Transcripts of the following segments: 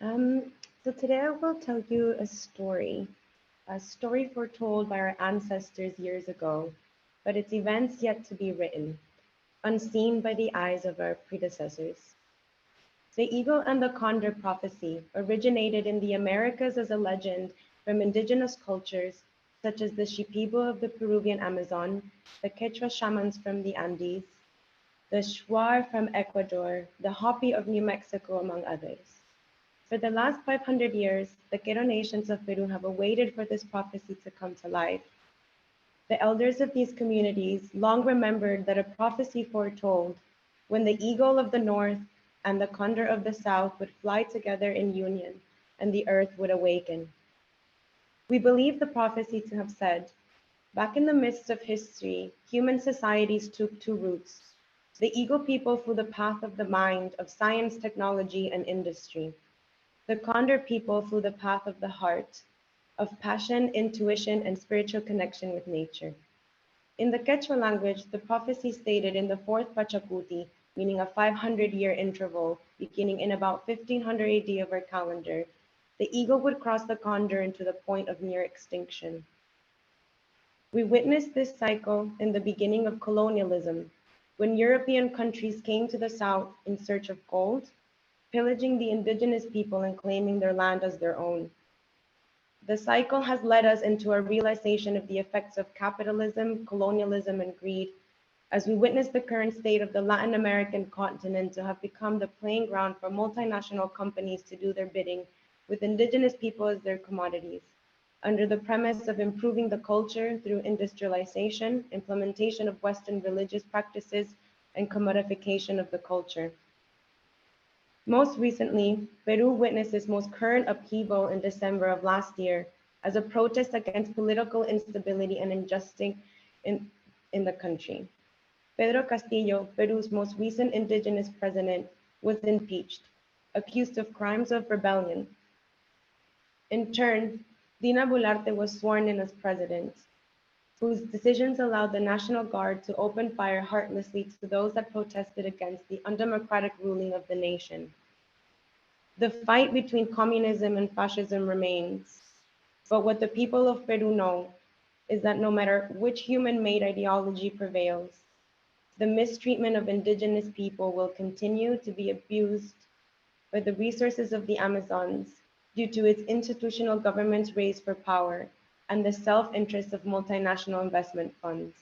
Um, so today I will tell you a story foretold by our ancestors years ago, but its events yet to be written, unseen by the eyes of our predecessors. The Eagle and the Condor prophecy originated in the Americas as a legend from indigenous cultures such as the Shipibo of the Peruvian Amazon, the Quechua Shamans from the Andes, the Schwar from Ecuador, the Hopi of New Mexico, among others. For the last 500 years, the Qero nations of Peru have awaited for this prophecy to come to life. The elders of these communities long remembered that a prophecy foretold when the eagle of the north and the condor of the south would fly together in union and the earth would awaken. We believe the prophecy to have said, back in the midst of history, human societies took two routes. The eagle people flew the path of the mind, of science, technology, and industry. The condor people flew the path of the heart, of passion, intuition, and spiritual connection with nature. In the Quechua language, the prophecy stated in the fourth Pachacuti, meaning a 500-year interval beginning in about 1500 AD of our calendar, the eagle would cross the condor into the point of near extinction. We witnessed this cycle in the beginning of colonialism, when European countries came to the south in search of gold, pillaging the indigenous people and claiming their land as their own. The cycle has led us into a realization of the effects of capitalism, colonialism, and greed, as we witness the current state of the Latin American continent to have become the playing ground for multinational companies to do their bidding, with indigenous people as their commodities, under the premise of improving the culture through industrialization, implementation of Western religious practices, and commodification of the culture. Most recently, Peru witnessed its most current upheaval in December of last year as a protest against political instability and injustice in, in the country. Pedro Castillo, Peru's most recent indigenous president, was impeached, accused of crimes of rebellion. In turn, Dina Boluarte was sworn in as president, whose decisions allowed the National Guard to open fire heartlessly to those that protested against the undemocratic ruling of the nation. The fight between communism and fascism remains, but what the people of Peru know is that no matter which human-made ideology prevails, the mistreatment of indigenous people will continue to be abused by the resources of the Amazons due to its institutional government's race for power and the self-interest of multinational investment funds.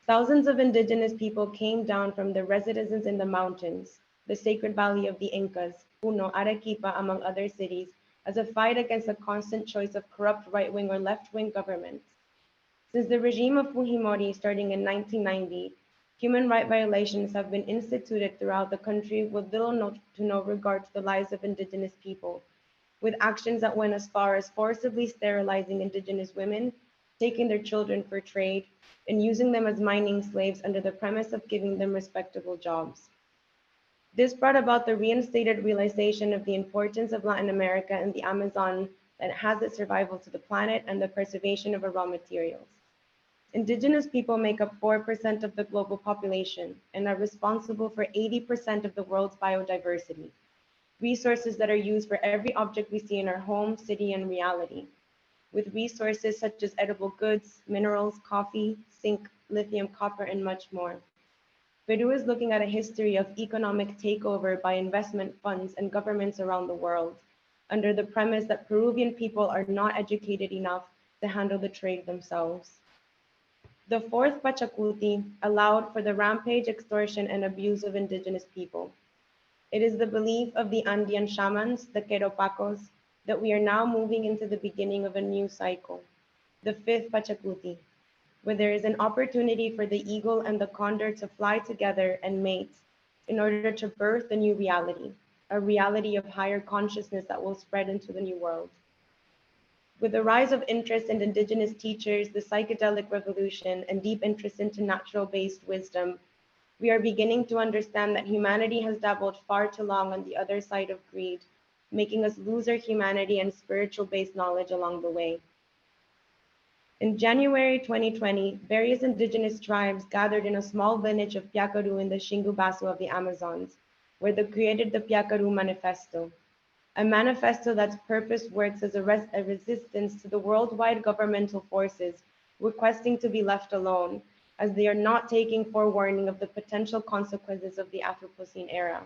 Thousands of indigenous people came down from their residences in the mountains, the sacred valley of the Incas, Puno, Arequipa, among other cities, as a fight against the constant choice of corrupt right-wing or left-wing governments. Since the regime of Fujimori starting in 1990, human rights violations have been instituted throughout the country with little to no regard to the lives of indigenous people, with actions that went as far as forcibly sterilizing indigenous women, taking their children for trade, and using them as mining slaves under the premise of giving them respectable jobs. This brought about the reinstated realization of the importance of Latin America and the Amazon that has its survival to the planet and the preservation of our raw materials. Indigenous people make up 4% of the global population and are responsible for 80% of the world's biodiversity, resources that are used for every object we see in our home, city, and reality, with resources such as edible goods, minerals, coffee, zinc, lithium, copper, and much more. Peru is looking at a history of economic takeover by investment funds and governments around the world, under the premise that Peruvian people are not educated enough to handle the trade themselves. The fourth Pachacuti allowed for the rampage, extortion, and abuse of indigenous people. It is the belief of the Andean shamans, the Qero Paqos, that we are now moving into the beginning of a new cycle, the fifth Pachacuti, where there is an opportunity for the eagle and the condor to fly together and mate in order to birth a new reality, a reality of higher consciousness that will spread into the new world. With the rise of interest in indigenous teachers, the psychedelic revolution, and deep interest into natural-based wisdom, we are beginning to understand that humanity has dabbled far too long on the other side of greed, making us lose our humanity and spiritual-based knowledge along the way. In January 2020, various indigenous tribes gathered in a small village of Piacaru in the Xingu Basu of the Amazons, where they created the Piacaru Manifesto, a manifesto that's purpose works as a resistance to the worldwide governmental forces requesting to be left alone, as they are not taking forewarning of the potential consequences of the Anthropocene era.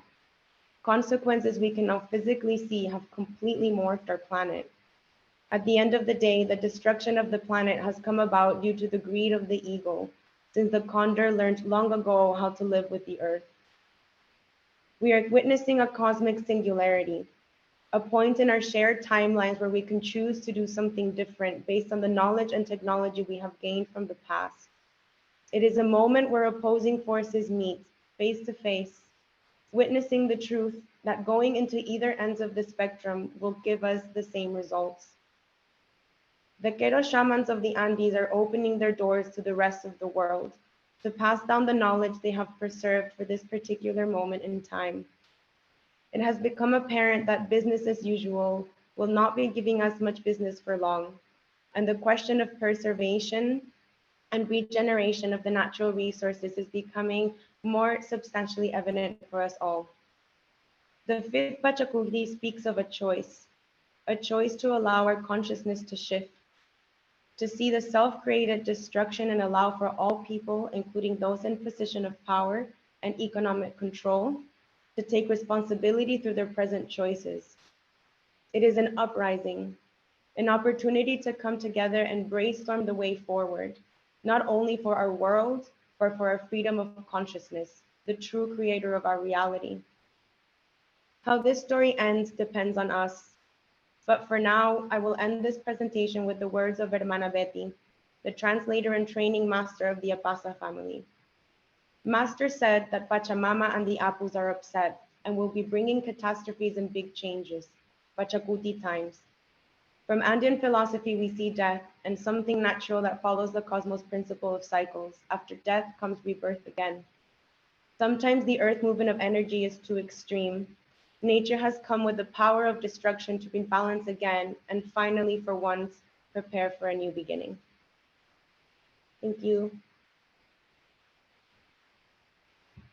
Consequences we can now physically see have completely morphed our planet. At the end of the day, the destruction of the planet has come about due to the greed of the eagle, since the condor learned long ago how to live with the earth. We are witnessing a cosmic singularity, a point in our shared timelines where we can choose to do something different based on the knowledge and technology we have gained from the past. It is a moment where opposing forces meet face to face, witnessing the truth that going into either ends of the spectrum will give us the same results. The Qero shamans of the Andes are opening their doors to the rest of the world to pass down the knowledge they have preserved for this particular moment in time. It has become apparent that business as usual will not be giving us much business for long, and the question of preservation and regeneration of the natural resources is becoming more substantially evident for us all. The fifth Pachacuti speaks of a choice to allow our consciousness to shift, to see the self-created destruction and allow for all people, including those in position of power and economic control, to take responsibility through their present choices. It is an uprising, an opportunity to come together and brainstorm the way forward, not only for our world, but for our freedom of consciousness, the true creator of our reality. How this story ends depends on us, but for now, I will end this presentation with the words of Hermana Betty, the translator and training master of the Apasa family. Master said that Pachamama and the Apus are upset and will be bringing catastrophes and big changes, Pachacuti times. From Andean philosophy, we see death and something natural that follows the cosmos principle of cycles. After death comes rebirth again. Sometimes the earth movement of energy is too extreme. Nature has come with the power of destruction to rebalance again and finally, for once, prepare for a new beginning. Thank you.